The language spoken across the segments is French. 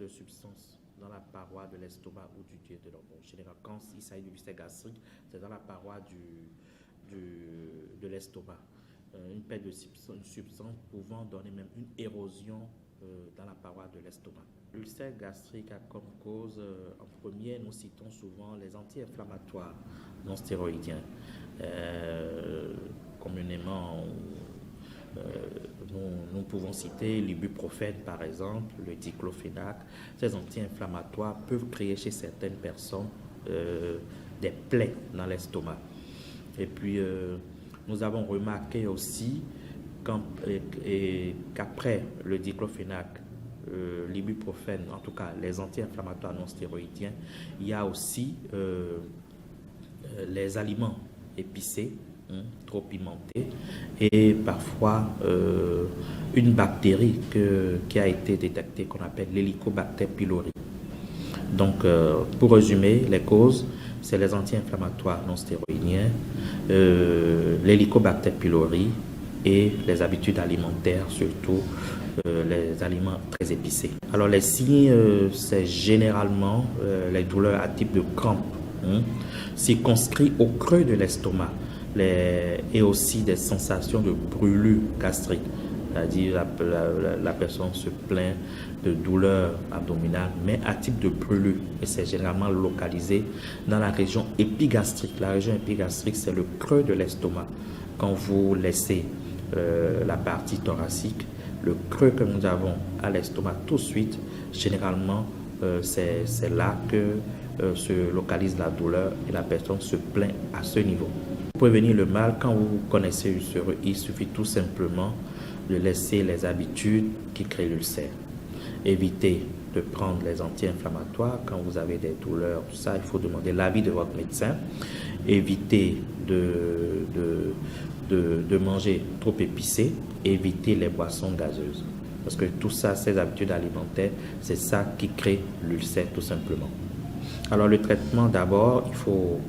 de substance dans la paroi de l'estomac ou du duodénum. Bon, en général, quand il s'agit du ulcère gastrique, c'est dans la paroi de l'estomac. Une perte de substance pouvant donner même une érosion dans la paroi de l'estomac. L'ulcère gastrique a comme cause, en premier, nous citons souvent les anti-inflammatoires non stéroïdiens. Communément, nous pouvons citer l'ibuprofène par exemple, le diclofenac. Ces anti-inflammatoires peuvent créer chez certaines personnes des plaies dans l'estomac. Et puis, nous avons remarqué aussi qu'après le diclofenac, l'ibuprofène, en tout cas les anti-inflammatoires non stéroïdiens, il y a aussi les aliments épicés, trop pimentés, et parfois une bactérie qui a été détectée qu'on appelle l'Helicobacter pylori. Donc, pour résumer, les causes, c'est les anti-inflammatoires non stéroïdiens, l'Helicobacter pylori et les habitudes alimentaires, surtout les aliments très épicés. Alors, les signes, c'est généralement les douleurs à type de crampes, circonscrits au creux de l'estomac, et aussi des sensations de brûlure gastrique. C'est-à-dire la personne se plaint de douleurs abdominales, mais à type de brûlure. Et c'est généralement localisé dans la région épigastrique. La région épigastrique, c'est le creux de l'estomac. Quand vous laissez la partie thoracique, le creux que nous avons à l'estomac, tout de suite, généralement, c'est là que se localise la douleur et la personne se plaint à ce niveau. Pour prévenir le mal, quand vous connaissez ulcéreux, il suffit tout simplement de laisser les habitudes qui créent l'ulcère. Évitez de prendre les anti-inflammatoires quand vous avez des douleurs, tout ça, il faut demander l'avis de votre médecin. Évitez de manger trop épicé, évitez les boissons gazeuses. Parce que tout ça, ces habitudes alimentaires, c'est ça qui crée l'ulcère tout simplement. Alors le traitement, d'abord, il faut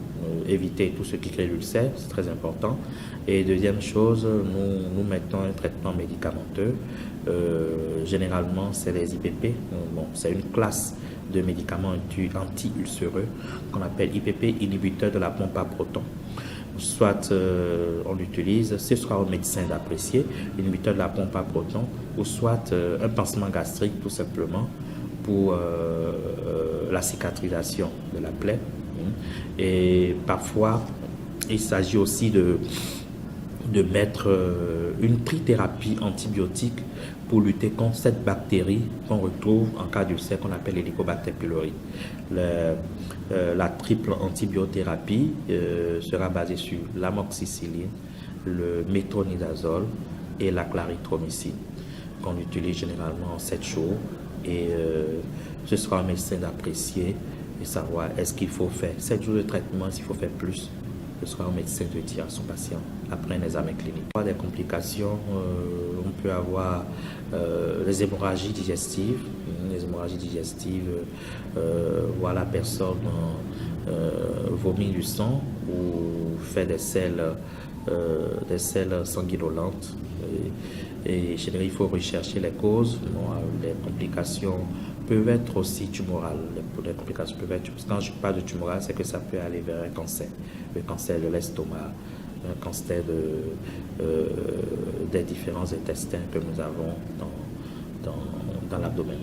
éviter tout ce qui crée l'ulcère, c'est très important. Et deuxième chose, nous mettons un traitement médicamenteux. Généralement, c'est les IPP. Bon, c'est une classe de médicaments anti-ulcéreux qu'on appelle IPP, inhibiteur de la pompe à protons. Soit on l'utilise, ce sera au médecin d'apprécier, inhibiteur de la pompe à protons, ou soit un pansement gastrique tout simplement pour la cicatrisation de la plaie. Et parfois, il s'agit aussi de mettre une trithérapie antibiotique pour lutter contre cette bactérie qu'on retrouve en cas d'ulcère qu'on appelle l'Helicobacter pylori. La triple antibiothérapie sera basée sur l'amoxicilline, le métronidazole et la clarithromycine, qu'on utilise généralement en 7 jours. Et ce sera un médecin d'apprécier et savoir est-ce qu'il faut faire 7 jours de traitement, s'il faut faire plus. Ce sera un médecin de dire à son patient après un examen clinique. Des complications, on peut avoir les hémorragies digestives. Les hémorragies digestives, voir la personne vomir du sang ou faire des selles sanguinolentes. Et généralement, il faut rechercher les causes. Bon, les complications peuvent être aussi tumorales. Les complications peuvent être, quand je parle de tumoral, c'est que ça peut aller vers un cancer. Le cancer de l'estomac, un cancer des différents intestins que nous avons dans l'abdomen.